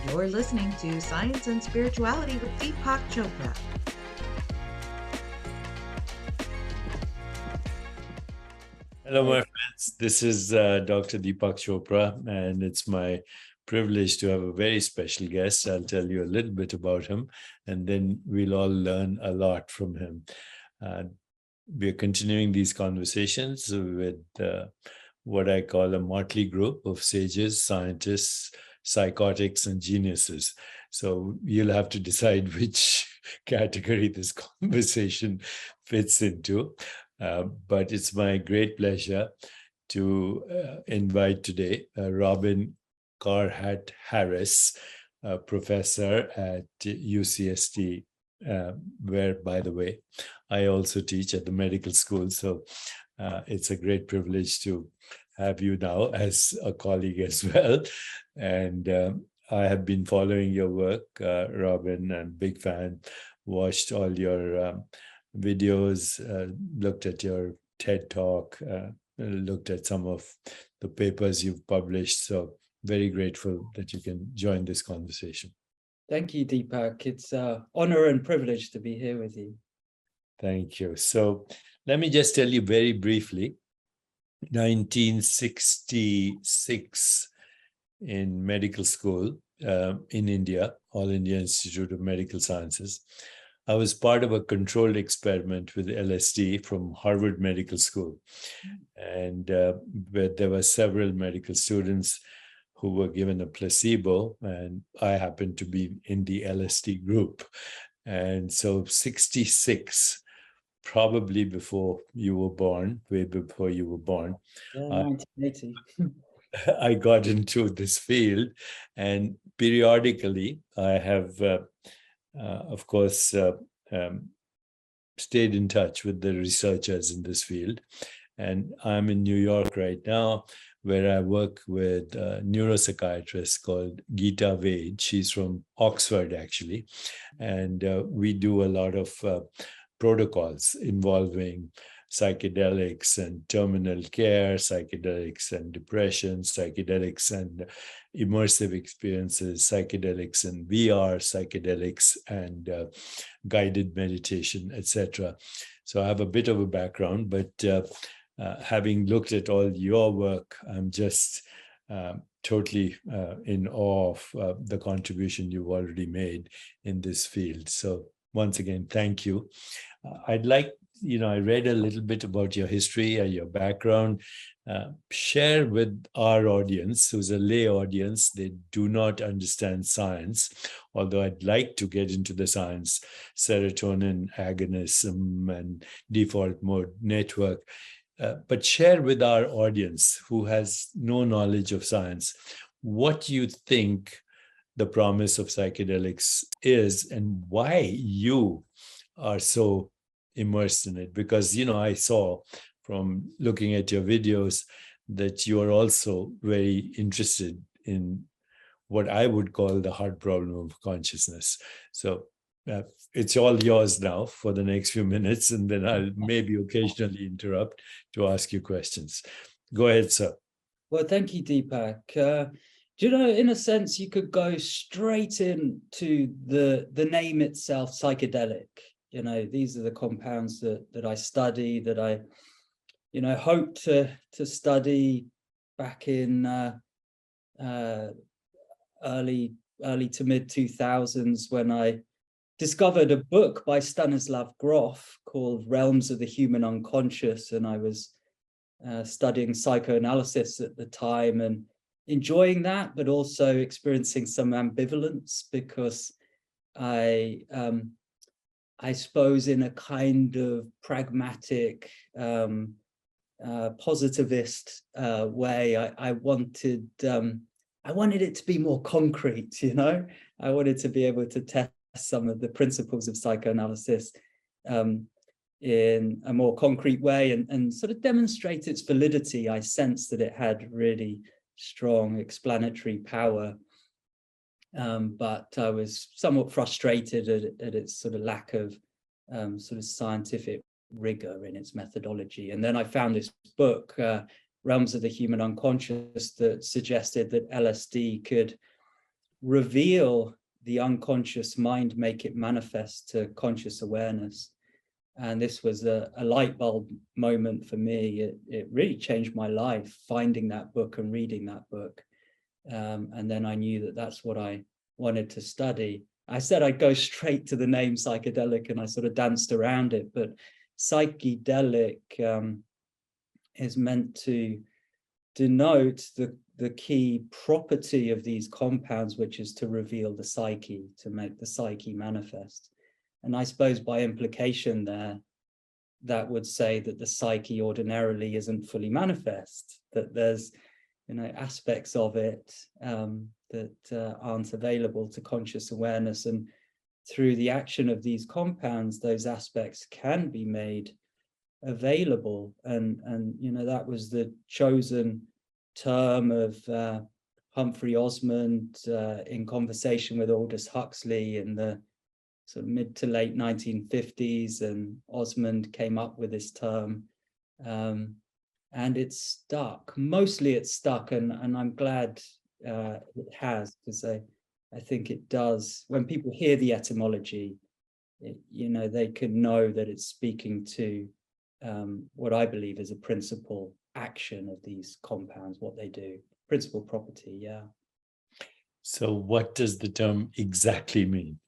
You're listening to Science and Spirituality with Deepak Chopra. Hello, my friends. This is Dr. Deepak Chopra, and it's my privilege to have a very special guest. I'll tell you a little bit about him, and then we'll all learn a lot from him. We're continuing these conversations with what I call a motley group of sages, scientists, psychotics, and geniuses. So you'll have to decide which category this conversation fits into. But it's my great pleasure to invite today Robin Carhart-Harris, a professor at UCSF, where, by the way, I also teach at the medical school. So it's a great privilege to have you now as a colleague as well. And I have been following your work, Robin, and big fan, watched all your videos, looked at your TED Talk, looked at some of the papers you've published. So very grateful that you can join this conversation. Thank you, Deepak. It's an honor and privilege to be here with you. Thank you. So let me just tell you very briefly, 1966 in medical school in India, All India Institute of Medical Sciences. I was part of a controlled experiment with LSD from Harvard Medical School. And where there were several medical students who were given a placebo, and I happened to be in the LSD group. And so 66, probably before you were born, way before you were born. Yeah, 1980. I got into this field, and periodically I have, of course, stayed in touch with the researchers in this field. And I'm in New York right now, where I work with a neuropsychiatrist called Geeta Vade. She's from Oxford, actually. And we do a lot of protocols involving psychedelics and terminal care, psychedelics and depression, psychedelics and immersive experiences, psychedelics and VR, psychedelics and guided meditation, etc. So I have a bit of a background, but having looked at all your work, I'm just totally in awe of the contribution you've already made in this field. So once again, thank you. I'd like, I read a little bit about your history and your background. Share with our audience, who's a lay audience, they do not understand science, although I'd like to get into the science, serotonin agonism and default mode network. But share with our audience who has no knowledge of science, what you think the promise of psychedelics is and why you are so immersed in it. Because, I saw from looking at your videos that you are also very interested in what I would call the hard problem of consciousness. So it's all yours now for the next few minutes, and then I'll maybe occasionally interrupt to ask you questions. Go ahead, sir. Well, thank you, Deepak. Do you know, in a sense, you could go straight into the name itself, psychedelic. These are the compounds that I study, that I, hope to study back in early to mid 2000s, when I discovered a book by Stanislav Grof called Realms of the Human Unconscious, and I was studying psychoanalysis at the time and enjoying that, but also experiencing some ambivalence, because I suppose in a kind of pragmatic, positivist way, I wanted it to be more concrete. I wanted to be able to test some of the principles of psychoanalysis in a more concrete way and sort of demonstrate its validity. I sensed that it had really strong explanatory power, but I was somewhat frustrated at its sort of lack of sort of scientific rigor in its methodology. And then I found this book, Realms of the Human Unconscious, that suggested that LSD could reveal the unconscious mind, make it manifest to conscious awareness. And this was a light bulb moment for me. It really changed my life, finding that book and reading that book. And then I knew that that's what I wanted to study. I said I'd go straight to the name psychedelic, and I sort of danced around it, but psychedelic is meant to denote the key property of these compounds, which is to reveal the psyche, to make the psyche manifest. And I suppose by implication there, that would say that the psyche ordinarily isn't fully manifest, that there's, you know, aspects of it that aren't available to conscious awareness. And through the action of these compounds, those aspects can be made available. And you know, that was the chosen term of Humphrey Osmond in conversation with Aldous Huxley in the sort of mid to late 1950s, and Osmond came up with this term, and it's stuck. Mostly it's stuck, and I'm glad it has, because I think it does. When people hear the etymology, you know, they can know that it's speaking to what I believe is a principal action of these compounds, what they do, principal property, yeah. So what does the term exactly mean?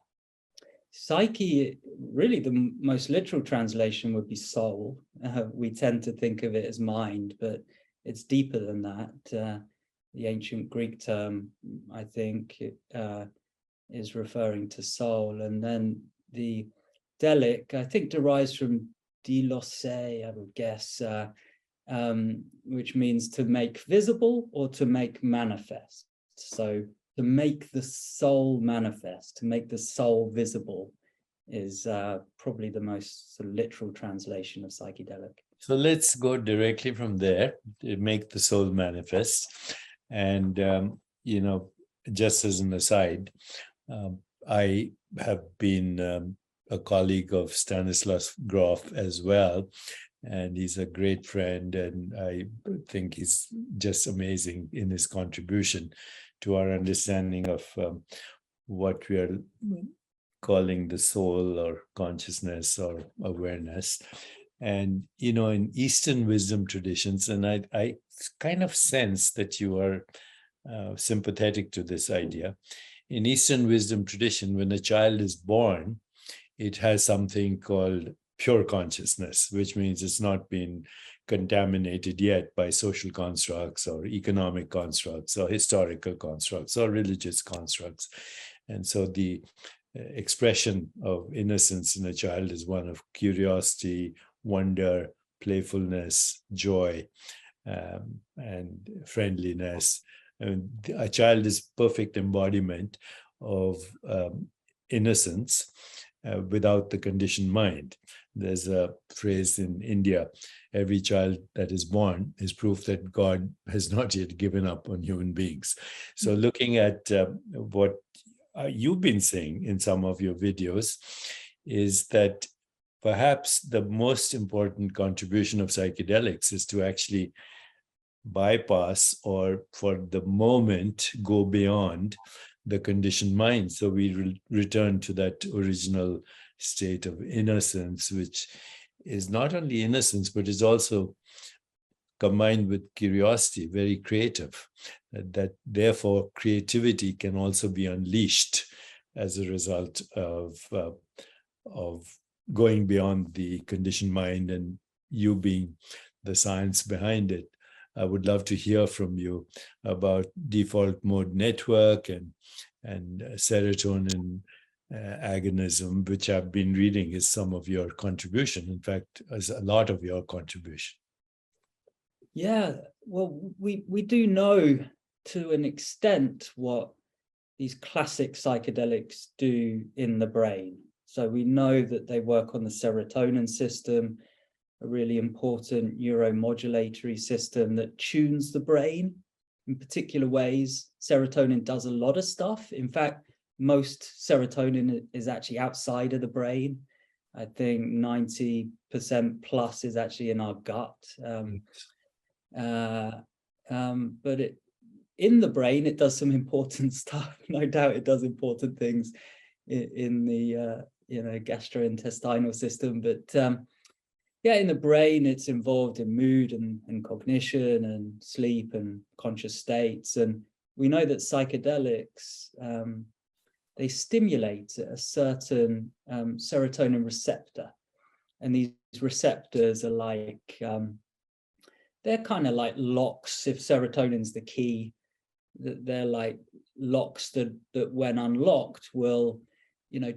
Psyche, really the most literal translation would be soul. We tend to think of it as mind, but it's deeper than that. The ancient Greek term, I think, is referring to soul. And then the delic, I think, derives from dilose, I would guess, which means to make visible or to make manifest. So to make the soul manifest, to make the soul visible, is probably the most sort of literal translation of psychedelic. So let's go directly from there to make the soul manifest. And, you know, just as an aside, I have been a colleague of Stanislav Grof as well. And he's a great friend, and I think he's just amazing in his contribution to our understanding of what we are calling the soul or consciousness or awareness. And, you know, in Eastern wisdom traditions, and I kind of sense that you are sympathetic to this idea. In Eastern wisdom tradition, when a child is born, it has something called pure consciousness, which means it's not been contaminated yet by social constructs or economic constructs or historical constructs or religious constructs. And so the expression of innocence in a child is one of curiosity, wonder, playfulness, joy, and friendliness. And a child is perfect embodiment of innocence without the conditioned mind. There's a phrase in India, every child that is born is proof that God has not yet given up on human beings. So looking at what you've been saying in some of your videos is that perhaps the most important contribution of psychedelics is to actually bypass, or for the moment go beyond, the conditioned mind. So we return to that original state of innocence, which is not only innocence, but is also combined with curiosity, very creative. That therefore creativity can also be unleashed as a result of going beyond the conditioned mind, and you being the science behind it. I would love to hear from you about default mode network and serotonin agonism, which I've been reading is some of your contribution. In fact, is a lot of your contribution. Yeah, well, we do know to an extent what these classic psychedelics do in the brain. So we know that they work on the serotonin system, a really important neuromodulatory system that tunes the brain in particular ways. Serotonin does a lot of stuff. In fact, most serotonin is actually outside of the brain. I think 90% plus is actually in our gut. But in the brain, it does some important stuff. No doubt it does important things in the gastrointestinal system. But yeah, in the brain, it's involved in mood and cognition and sleep and conscious states. And we know that psychedelics, they stimulate a certain serotonin receptor. And these receptors are like, they're kind of like locks. If serotonin's the key, they're like locks that when unlocked will,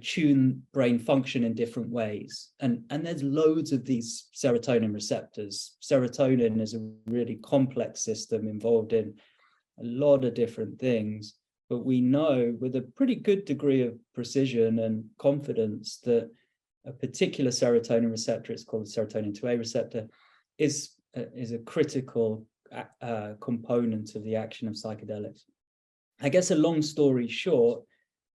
tune brain function in different ways. And there's loads of these serotonin receptors. Serotonin is a really complex system involved in a lot of different things. But we know with a pretty good degree of precision and confidence that a particular serotonin receptor, it's called the serotonin 2A receptor, is a critical component of the action of psychedelics. I guess a long story short,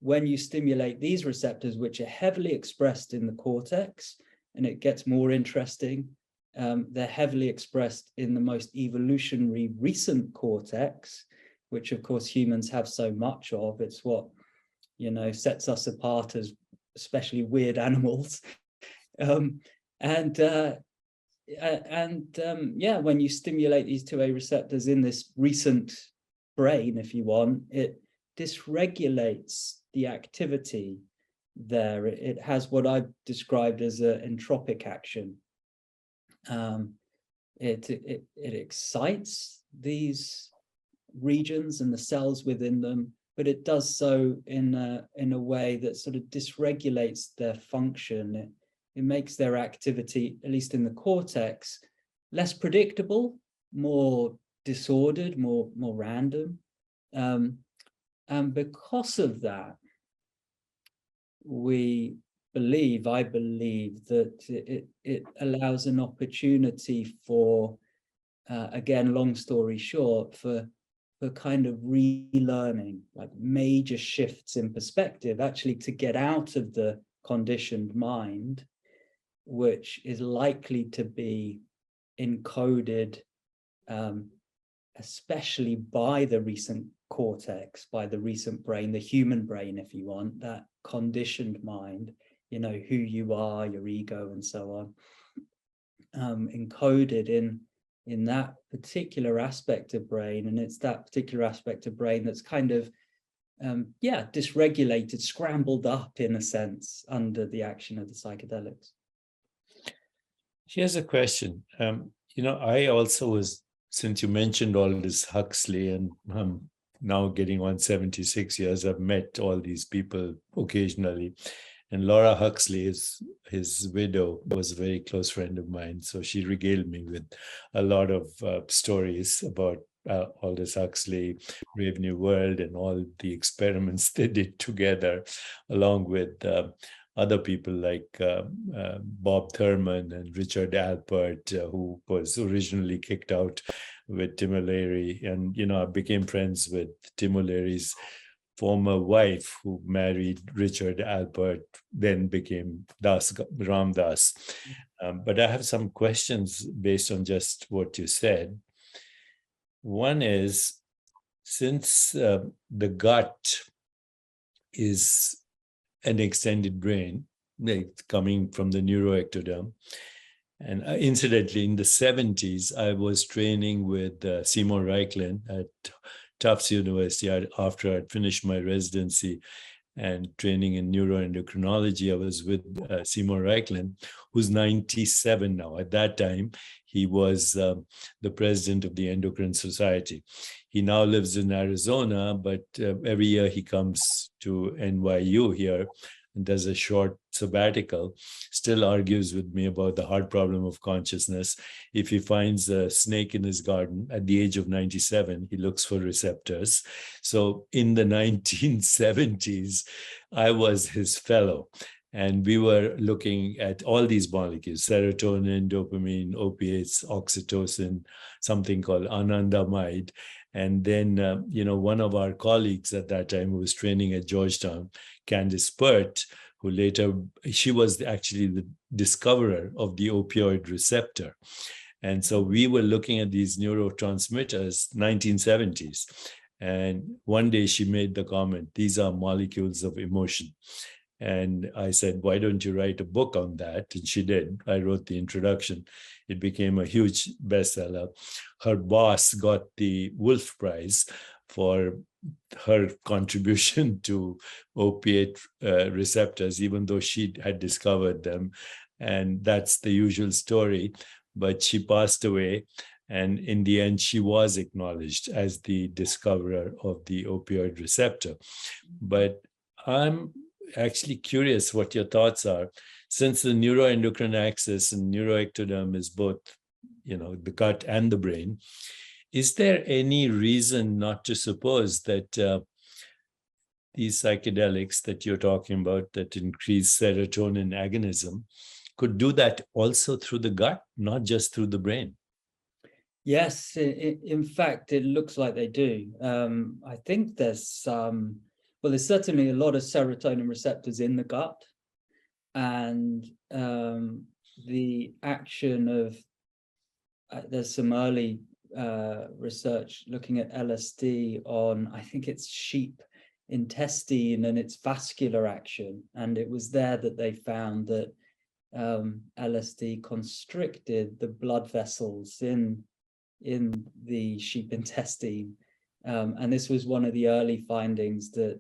when you stimulate these receptors, which are heavily expressed in the cortex, and it gets more interesting, they're heavily expressed in the most evolutionary recent cortex, which of course humans have so much of. It's what, sets us apart as especially weird animals. When you stimulate these 2A receptors in this recent brain, if you want, it dysregulates the activity there. It has what I've described as an entropic action. It excites these regions and the cells within them, but it does so in a way that sort of dysregulates their function. It makes their activity, at least in the cortex, less predictable, more disordered, more random. And because of that, I believe that it allows an opportunity for, again, long story short, for kind of relearning, like major shifts in perspective, actually to get out of the conditioned mind, which is likely to be encoded, especially by the recent cortex, by the recent brain, the human brain, if you want, that conditioned mind, who you are, your ego, and so on, encoded in that particular aspect of brain. And it's that particular aspect of brain that's kind of, dysregulated, scrambled up in a sense under the action of the psychedelics. Here's a question. I also was, since you mentioned all this Huxley, and I'm now getting on 76 years, I've met all these people occasionally. And Laura Huxley, his widow, was a very close friend of mine. So she regaled me with a lot of stories about Aldous Huxley, Brave New World, and all the experiments they did together, along with other people like Bob Thurman and Richard Alpert, who was originally kicked out with Tim O'Leary. And, I became friends with Tim O'Leary's former wife, who married Richard Alpert, then became Ram Das. But I have some questions based on just what you said. One is, since the gut is an extended brain, coming from the neuroectoderm, and incidentally, in the 70s, I was training with Seymour Reichland at Tufts University after I'd finished my residency and training in neuroendocrinology. I was with Seymour Reichland, who's 97 now. At that time, he was the president of the Endocrine Society. He now lives in Arizona, but every year he comes to NYU here and does a short sabbatical, still argues with me about the hard problem of consciousness. If he finds a snake in his garden at the age of 97, he looks for receptors. So in the 1970s, I was his fellow. And we were looking at all these molecules: serotonin, dopamine, opiates, oxytocin, something called anandamide. And then, one of our colleagues at that time, who was training at Georgetown, Candice Pert, who later, she was actually the discoverer of the opioid receptor. And so we were looking at these neurotransmitters, 1970s. And one day she made the comment, these are molecules of emotion. And I said, why don't you write a book on that? And she did. I wrote the introduction. It became a huge bestseller. Her boss got the Wolf Prize for her contribution to opiate receptors, even though she had discovered them. And that's the usual story. But she passed away. And in the end, she was acknowledged as the discoverer of the opioid receptor. But I'm actually curious what your thoughts are. Since the neuroendocrine axis and neuroectoderm is both, the gut and the brain, is there any reason not to suppose that these psychedelics that you're talking about that increase serotonin agonism could do that also through the gut, not just through the brain? Yes, in fact, it looks like they do. I think there's certainly a lot of serotonin receptors in the gut, and the action of there's some early research looking at LSD on, I think it's sheep intestine and its vascular action, and it was there that they found that LSD constricted the blood vessels in the sheep intestine, and this was one of the early findings that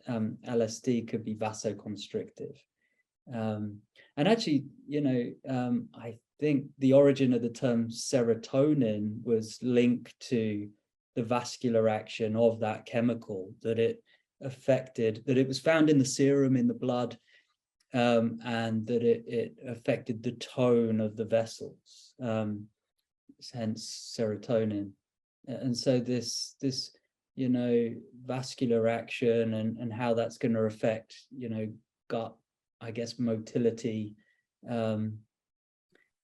LSD could be vasoconstrictive. And actually, I think the origin of the term serotonin was linked to the vascular action of that chemical, that it was found in the serum, in the blood, and that it affected the tone of the vessels, hence serotonin. And so this vascular action and how that's going to affect, gut, I guess, motility,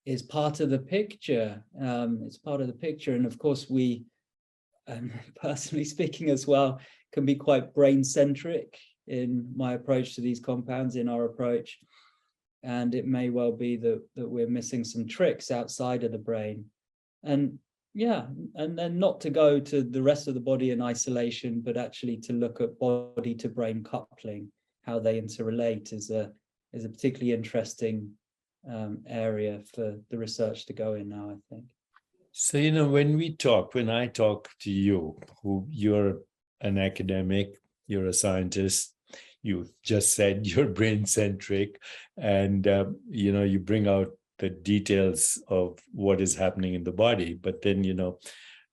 is part of the picture. It's part of the picture. And of course, we, personally speaking as well, can be quite brain-centric in my approach to these compounds, in our approach. And it may well be that we're missing some tricks outside of the brain. And yeah, and then not to go to the rest of the body in isolation, but actually to look at body to brain coupling, how they interrelate is a particularly interesting area for the research to go in now, I think. So, when I talk to you, you're an academic, you're a scientist, you just said you're brain-centric, and, you bring out the details of what is happening in the body. But then,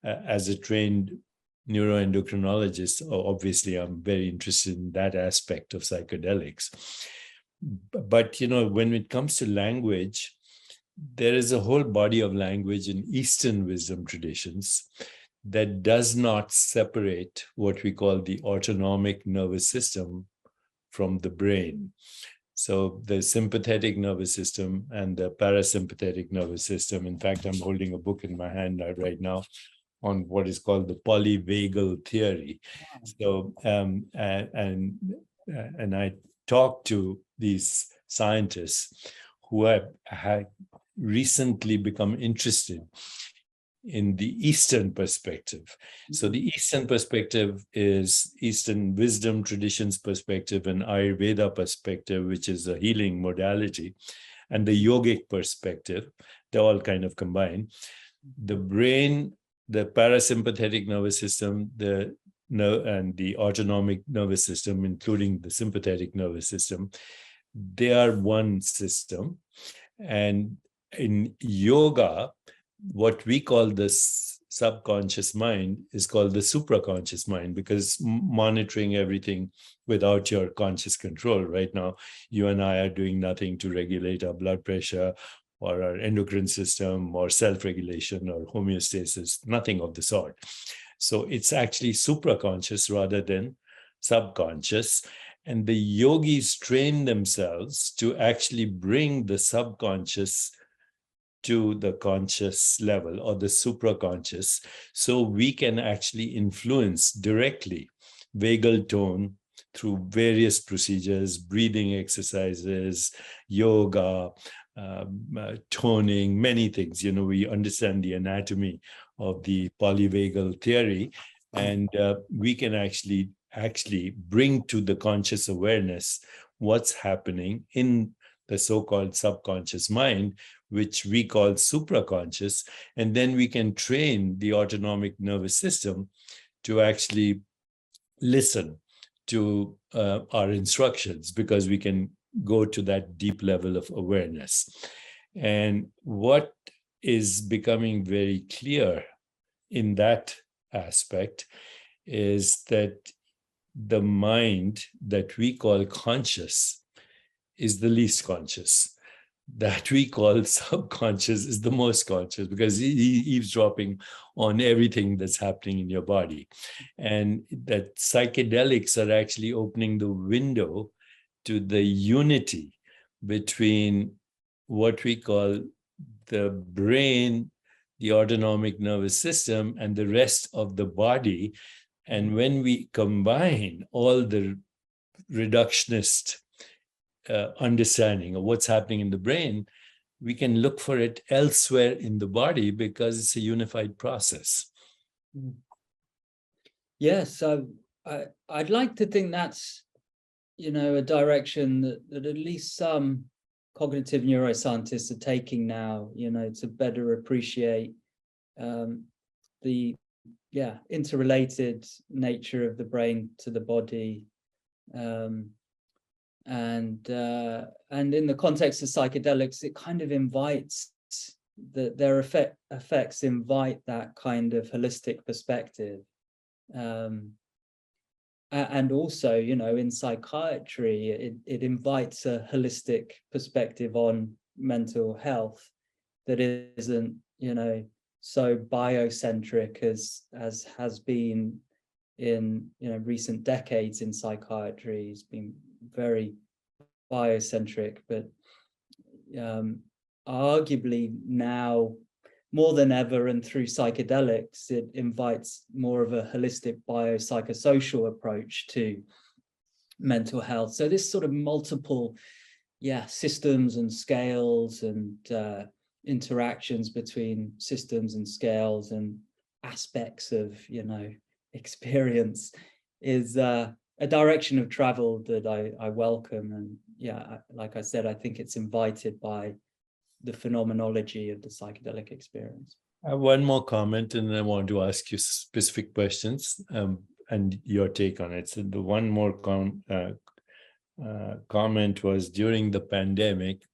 as a trained neuroendocrinologist, obviously I'm very interested in that aspect of psychedelics. But, when it comes to language, there is a whole body of language in Eastern wisdom traditions that does not separate what we call the autonomic nervous system from the brain. So the sympathetic nervous system and the parasympathetic nervous system. In fact, I'm holding a book in my hand right now on what is called the polyvagal theory. So, and I talked to these scientists who have recently become interested in the Eastern perspective. So the Eastern perspective is Eastern wisdom traditions perspective and Ayurveda perspective, which is a healing modality, and the yogic perspective. They're all kind of combined. The brain, the parasympathetic nervous system, and the autonomic nervous system, including the sympathetic nervous system, they are one system. And in yoga, what we call the subconscious mind is called the supraconscious mind, because monitoring everything without your conscious control. Right now, you and I are doing nothing to regulate our blood pressure or our endocrine system or self-regulation or homeostasis, nothing of the sort. So it's actually supraconscious rather than subconscious. And the yogis train themselves to actually bring the subconscious to the conscious level or the supraconscious, so we can actually influence directly vagal tone through various procedures, breathing exercises, yoga, toning, many things. We understand the anatomy of the polyvagal theory, And we can actually bring to the conscious awareness what's happening in the so-called subconscious mind, which we call supraconscious. And then we can train the autonomic nervous system to actually listen to our instructions, because we can go to that deep level of awareness. And what is becoming very clear in that aspect is that the mind that we call conscious is the least conscious. That we call subconscious is the most conscious, because eavesdropping on everything that's happening in your body. And that psychedelics are actually opening the window to the unity between what we call the brain, the autonomic nervous system, and the rest of the body. And when we combine all the reductionist understanding of what's happening in the brain, we can look for it elsewhere in the body, because it's a unified process. Yes, so I'd like to think that's, a direction that at least some cognitive neuroscientists are taking now, to better appreciate the interrelated nature of the brain to the body. And in the context of psychedelics, it kind of invites that their effects invite that kind of holistic perspective. And also, in psychiatry, it invites a holistic perspective on mental health that isn't, so biocentric as has been in recent decades in psychiatry. It's been very biocentric, but arguably now more than ever, and through psychedelics, it invites more of a holistic biopsychosocial approach to mental health. So this sort of multiple systems and scales and interactions between systems and scales and aspects of experience is a direction of travel that I welcome. And like I said, I think it's invited by the phenomenology of the psychedelic experience. I have one more comment, and I want to ask you specific questions and your take on it. So the one more comment was, during the pandemic,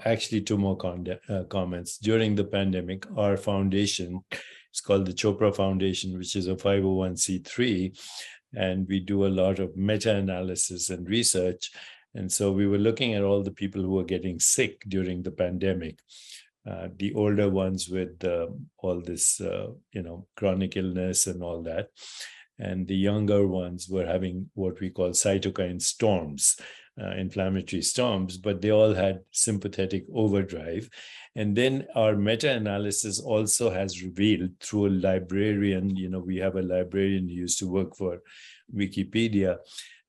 actually two more comments. During the pandemic, our foundation, it's called the Chopra Foundation, which is a 501c3, and we do a lot of meta-analysis and research. And so we were looking at all the people who were getting sick during the pandemic, the older ones with all this, chronic illness and all that. And the younger ones were having what we call cytokine storms, inflammatory storms, but they all had sympathetic overdrive. And then our meta-analysis also has revealed through a librarian, we have a librarian who used to work for Wikipedia,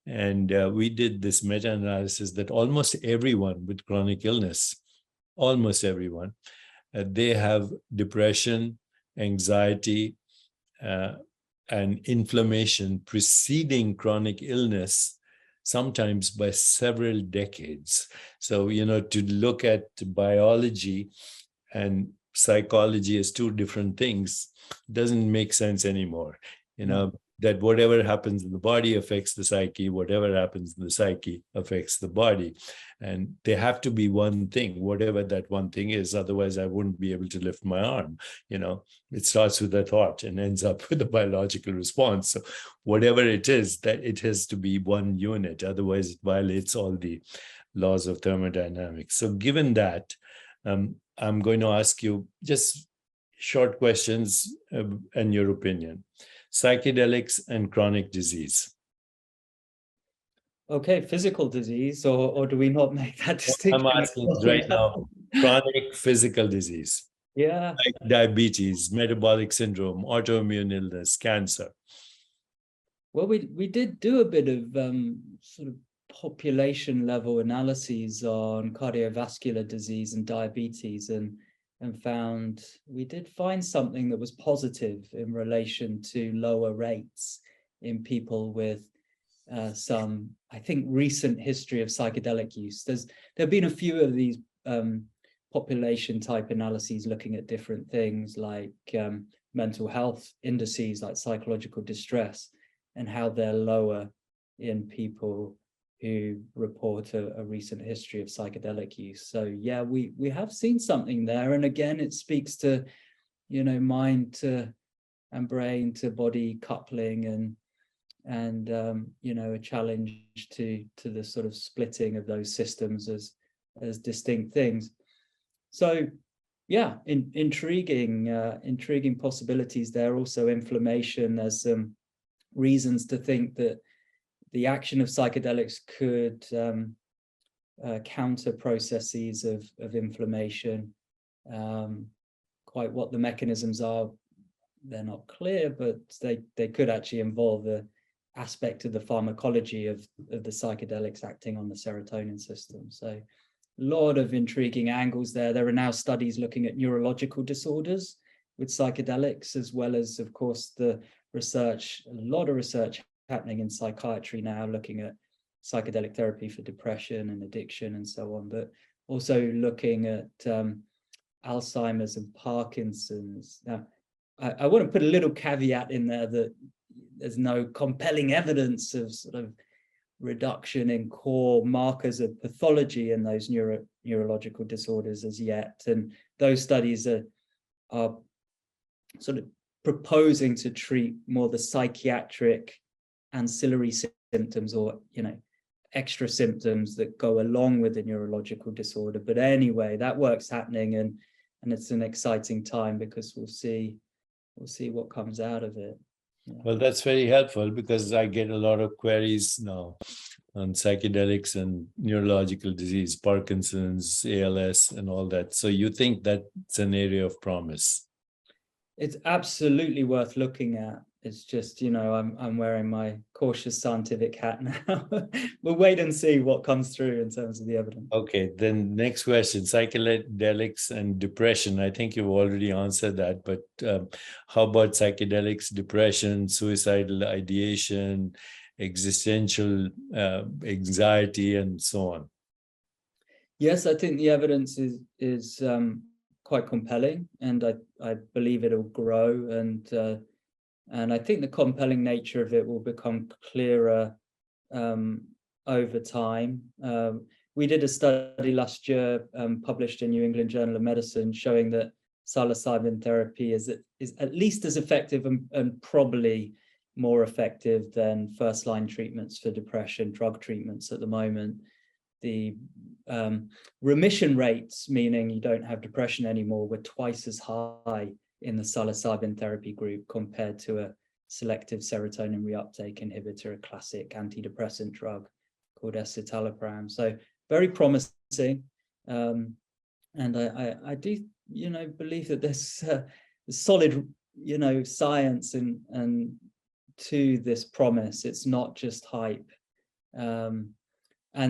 and we did this meta-analysis that almost everyone with chronic illness, almost everyone, they have depression, anxiety, and inflammation preceding chronic illness, sometimes by several decades. So, to look at biology and psychology as two different things doesn't make sense anymore. That whatever happens in the body affects the psyche, whatever happens in the psyche affects the body. And they have to be one thing, whatever that one thing is. Otherwise, I wouldn't be able to lift my arm. It starts with a thought and ends up with a biological response. So whatever it is, that it has to be one unit. Otherwise, it violates all the laws of thermodynamics. So given that, I'm going to ask you just short questions and your opinion. Psychedelics and chronic disease. Okay, physical disease, or do we not make that distinction? I'm asking right now, chronic physical disease. Yeah. Like diabetes, metabolic syndrome, autoimmune illness, cancer. Well, we did do a bit of sort of population level analyses on cardiovascular disease and diabetes, and and found we did find something that was positive in relation to lower rates in people with some, I think, recent history of psychedelic use. There have been a few of these population type analyses looking at different things like mental health indices like psychological distress and how they're lower in people who report a recent history of psychedelic use. So yeah, we have seen something there. And again, it speaks to, mind to and brain to body coupling and a challenge to the sort of splitting of those systems as distinct things. So yeah, intriguing possibilities there. Also inflammation. There's some reasons to think that the action of psychedelics could counter processes of inflammation. Quite what the mechanisms are, they're not clear, but they could actually involve an aspect of the pharmacology of the psychedelics acting on the serotonin system. So a lot of intriguing angles there. There are now studies looking at neurological disorders with psychedelics, as well as, of course, the research, a lot of research happening in psychiatry now, looking at psychedelic therapy for depression and addiction and so on, but also looking at Alzheimer's and Parkinson's. Now, I want to put a little caveat in there that there's no compelling evidence of sort of reduction in core markers of pathology in those neurological disorders as yet. And those studies are sort of proposing to treat more the psychiatric ancillary symptoms or extra symptoms that go along with the neurological disorder. But anyway, that work's happening, and it's an exciting time because we'll see what comes out of it. Yeah. Well, that's very helpful because I get a lot of queries now on psychedelics and neurological disease, Parkinson's, ALS, and all that. So you think that's an area of promise? It's absolutely worth looking at. It's just, I'm wearing my cautious scientific hat now. We'll wait and see what comes through in terms of the evidence. Okay, then next question, psychedelics and depression. I think you've already answered that, but how about psychedelics, depression, suicidal ideation, existential anxiety, and so on? Yes, I think the evidence is quite compelling, and I believe it'll grow, and I think the compelling nature of it will become clearer over time. We did a study last year published in New England Journal of Medicine showing that psilocybin therapy is at least as effective and probably more effective than first-line treatments for depression, drug treatments at the moment. The remission rates, meaning you don't have depression anymore, were twice as high in the psilocybin therapy group compared to a selective serotonin reuptake inhibitor, a classic antidepressant drug called escitalopram. So very promising. And I do, believe that there's solid, science and to this promise. It's not just hype. And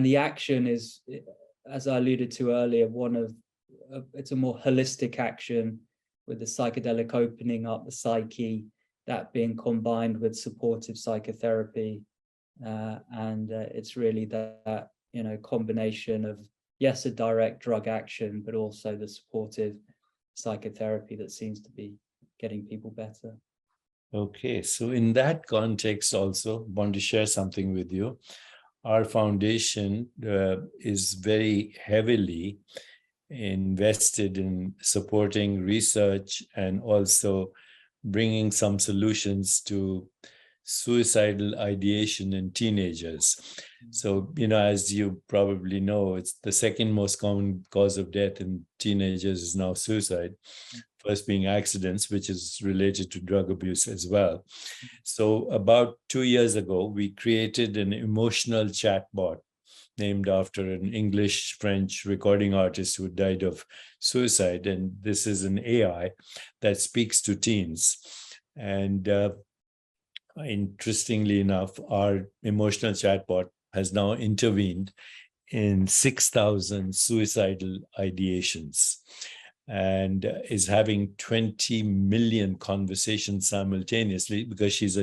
the action is, as I alluded to earlier, it's a more holistic action with the psychedelic opening up the psyche, that being combined with supportive psychotherapy. And it's really that, combination of, yes, a direct drug action, but also the supportive psychotherapy that seems to be getting people better. Okay, so in that context also, want to share something with you. Our foundation is very heavily invested in supporting research and also bringing some solutions to suicidal ideation in teenagers. So, as you probably know, it's the second most common cause of death in teenagers is now suicide. First being accidents, which is related to drug abuse as well. So about 2 years ago, we created an emotional chatbot named after an English-French recording artist who died of suicide. And this is an AI that speaks to teens. And interestingly enough, our emotional chatbot has now intervened in 6,000 suicidal ideations. and is having 20 million conversations simultaneously because she's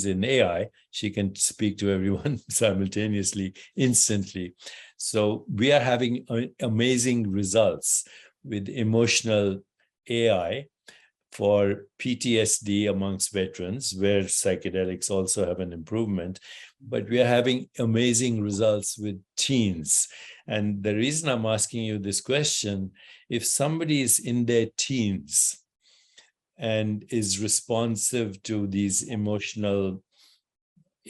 in AI. She can speak to everyone simultaneously, instantly. So we are having amazing results with emotional AI for PTSD amongst veterans, where psychedelics also have an improvement. But we are having amazing results with teens. And the reason I'm asking you this question, if somebody is in their teens and is responsive to these emotional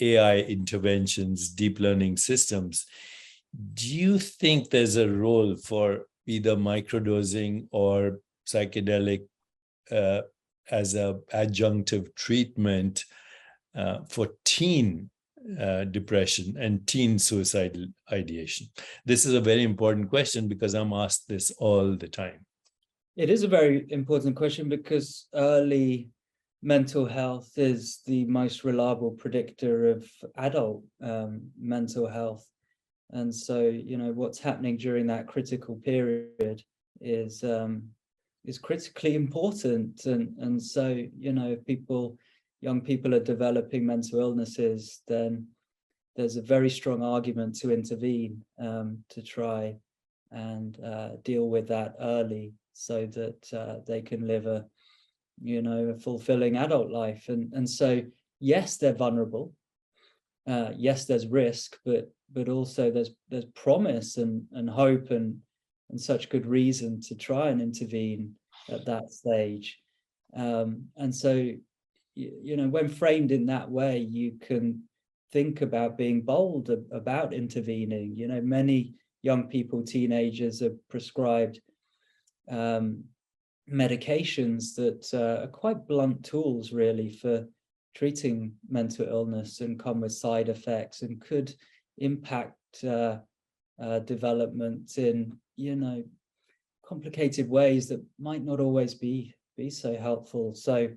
AI interventions, deep learning systems, do you think there's a role for either microdosing or psychedelic as an adjunctive treatment for teen depression and teen suicidal ideation? This is a very important question because I'm asked this all the time. It is a very important question because early mental health is the most reliable predictor of adult mental health. And so, what's happening during that critical period is critically important. And so, if young people are developing mental illnesses, then there's a very strong argument to intervene to try and deal with that early so that they can live a fulfilling adult life. And so, yes, they're vulnerable. Yes, there's risk, but also there's promise and hope and such good reason to try and intervene at that stage. And so, when framed in that way, you can think about being bold about intervening. Many young people, teenagers, are prescribed medications that are quite blunt tools, really, for treating mental illness and come with side effects and could impact development in complicated ways that might not always be so helpful. So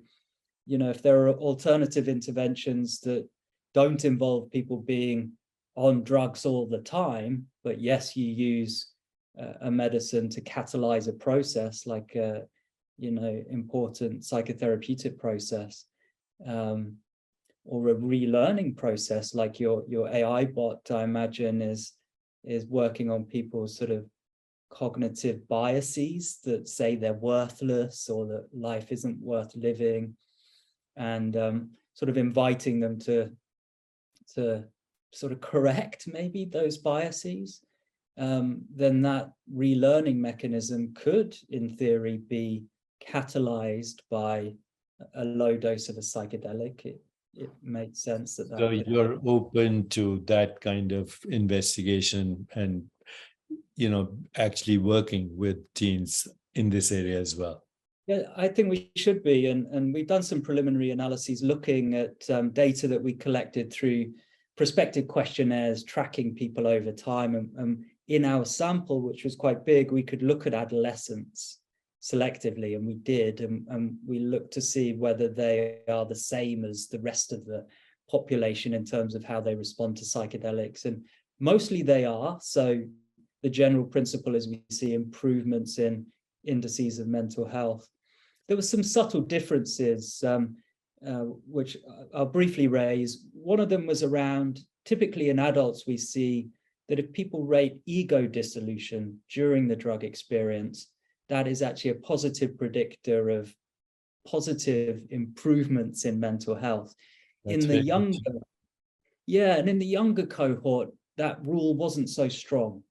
if there are alternative interventions that don't involve people being on drugs all the time, but yes, you use a medicine to catalyze a process like a important psychotherapeutic process, or a relearning process like your AI bot, I imagine, is working on people's sort of cognitive biases that say they're worthless or that life isn't worth living, and sort of inviting them to sort of correct maybe those biases, then that relearning mechanism could, in theory, be catalyzed by a low dose of a psychedelic. It makes sense that so you're open to that kind of investigation and actually working with teens in this area as well. Yeah, I think we should be, and we've done some preliminary analyses looking at data that we collected through prospective questionnaires tracking people over time, and in our sample, which was quite big, we could look at adolescents selectively, and we did, and we looked to see whether they are the same as the rest of the population in terms of how they respond to psychedelics, and mostly they are. So the general principle is we see improvements in indices of mental health. There were some subtle differences, which I'll briefly raise. One of them was around, typically in adults, we see that if people rate ego dissolution during the drug experience, that is actually a positive predictor of positive improvements in mental health. In the younger cohort, that rule wasn't so strong.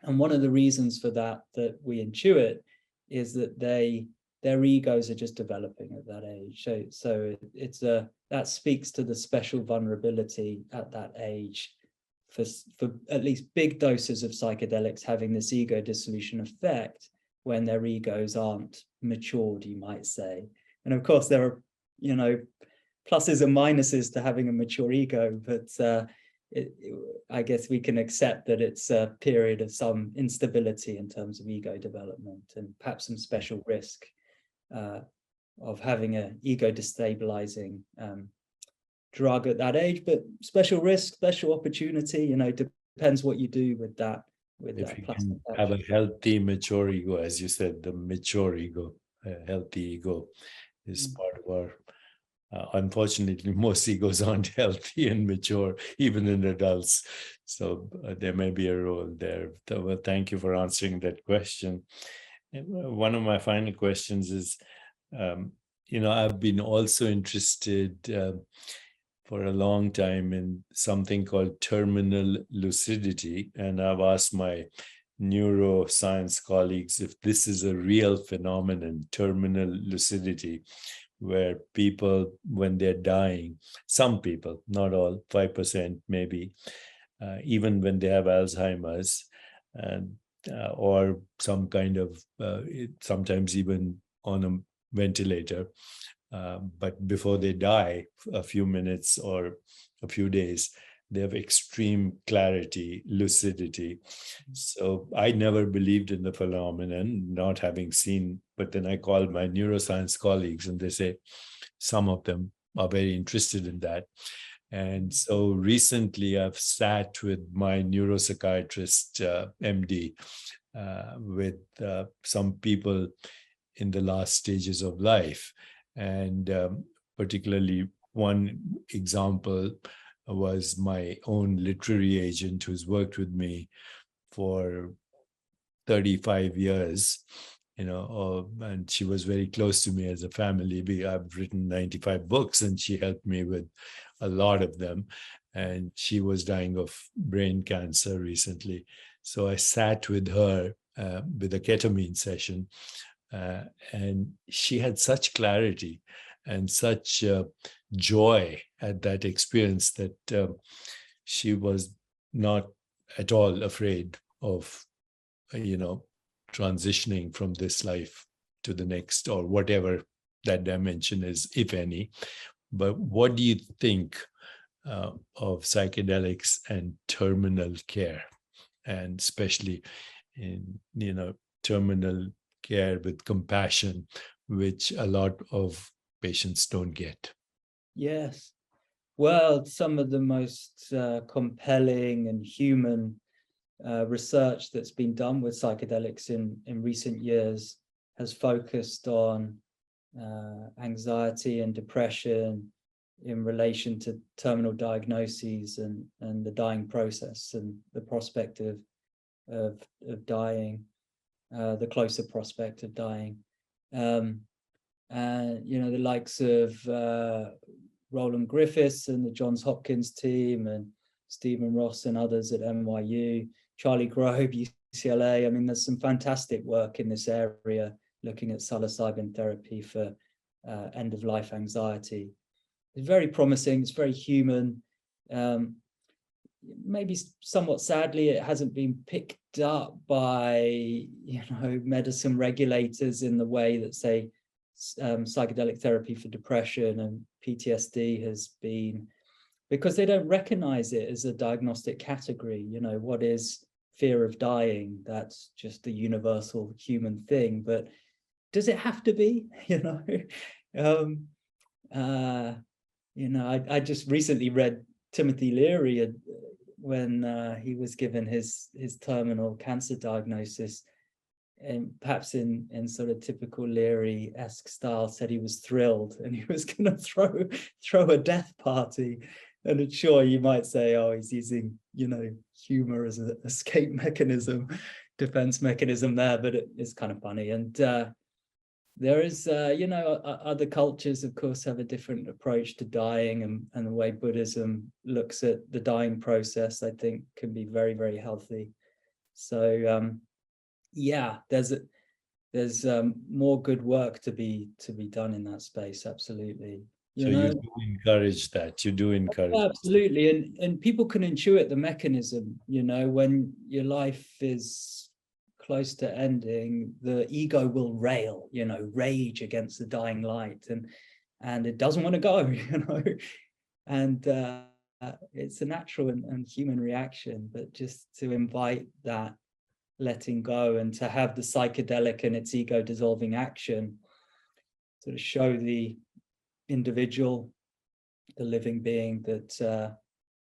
And one of the reasons for that we intuit is that their egos are just developing at that age. So that speaks to the special vulnerability at that age for at least big doses of psychedelics having this ego dissolution effect when their egos aren't matured, you might say. And of course, there are pluses and minuses to having a mature ego, but I guess we can accept that it's a period of some instability in terms of ego development and perhaps some special risk of having an ego destabilizing drug at that age. But special risk, special opportunity, depends what you do with that with If you plastic can touch. have a healthy, mature ego, as you said, the mature ego, a healthy ego is part of our. Unfortunately, most egos aren't healthy and mature, even in adults. So there may be a role there. So, well, thank you for answering that question. And, one of my final questions is, I've been also interested for a long time in something called terminal lucidity, and I've asked my neuroscience colleagues if this is a real phenomenon, terminal lucidity, where people, when they're dying, some people, not all, 5% maybe, even when they have Alzheimer's, or some kind of, sometimes even on a ventilator, but before they die, a few minutes or a few days, they have extreme clarity, lucidity. So I never believed in the phenomenon, not having seen, but then I called my neuroscience colleagues and they say some of them are very interested in that. And so recently I've sat with my neuropsychiatrist, MD, with some people in the last stages of life. And particularly one example was my own literary agent who's worked with me for 35 years, and she was very close to me as a family. I've written 95 books and she helped me with a lot of them. And she was dying of brain cancer recently. So I sat with her with a ketamine session, and she had such clarity and such joy at that experience that she was not at all afraid of, transitioning from this life to the next, or whatever that dimension is, if any. But what do you think of psychedelics and terminal care, and especially in, terminal care with compassion, which a lot of patients don't get? Yes. Well, some of the most compelling and human research that's been done with psychedelics in recent years has focused on anxiety and depression in relation to terminal diagnoses and the dying process and the prospect of dying, the closer prospect of dying. The likes of Roland Griffiths and the Johns Hopkins team, and Stephen Ross and others at NYU, Charlie Grove, UCLA. I mean, there's some fantastic work in this area looking at psilocybin therapy for end-of-life anxiety. It's very promising. It's very human. Maybe somewhat sadly, it hasn't been picked up by medicine regulators in the way that, say, psychedelic therapy for depression and PTSD has been, because they don't recognize it as a diagnostic category. What is fear of dying? That's just a universal human thing, but does it have to be? I just recently read Timothy Leary when he was given his terminal cancer diagnosis, and perhaps in sort of typical Leary-esque style, said he was thrilled and he was going to throw a death party. And it's sure you might say, oh, he's using humor as an escape mechanism, defense mechanism there, but it's kind of funny. And there is other cultures, of course, have a different approach to dying, and the way Buddhism looks at the dying process, I think, can be very, very healthy. So there's more good work to be done in that space. Absolutely. You do encourage that. You do encourage. Absolutely, and people can intuit the mechanism. When your life is close to ending, the ego will rage against the dying light, and it doesn't want to go. And it's a natural and human reaction. But just to invite that letting go, and to have the psychedelic and its ego dissolving action sort of show the individual, the living being, that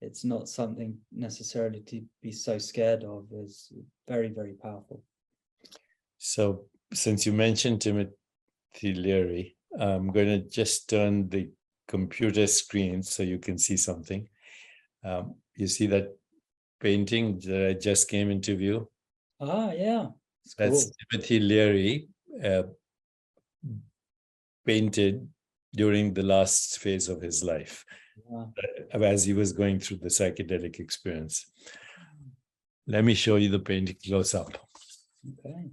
it's not something necessarily to be so scared of. Is very, very powerful. So since you mentioned Timothy Leary, I'm going to just turn the computer screen so you can see something. You see that painting that I just came into view? Ah, yeah. That's cool. Timothy Leary, painted during the last phase of his life, as he was going through the psychedelic experience. Let me show you the painting close up. Okay.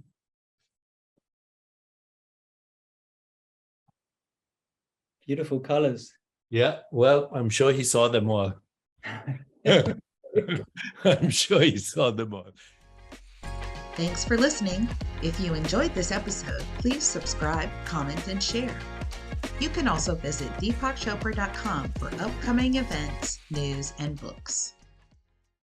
Beautiful colors. Yeah, well, I'm sure he saw them all. I'm sure he saw them all. Thanks for listening. If you enjoyed this episode, please subscribe, comment, and share. You can also visit deepakchopra.com for upcoming events, news, and books.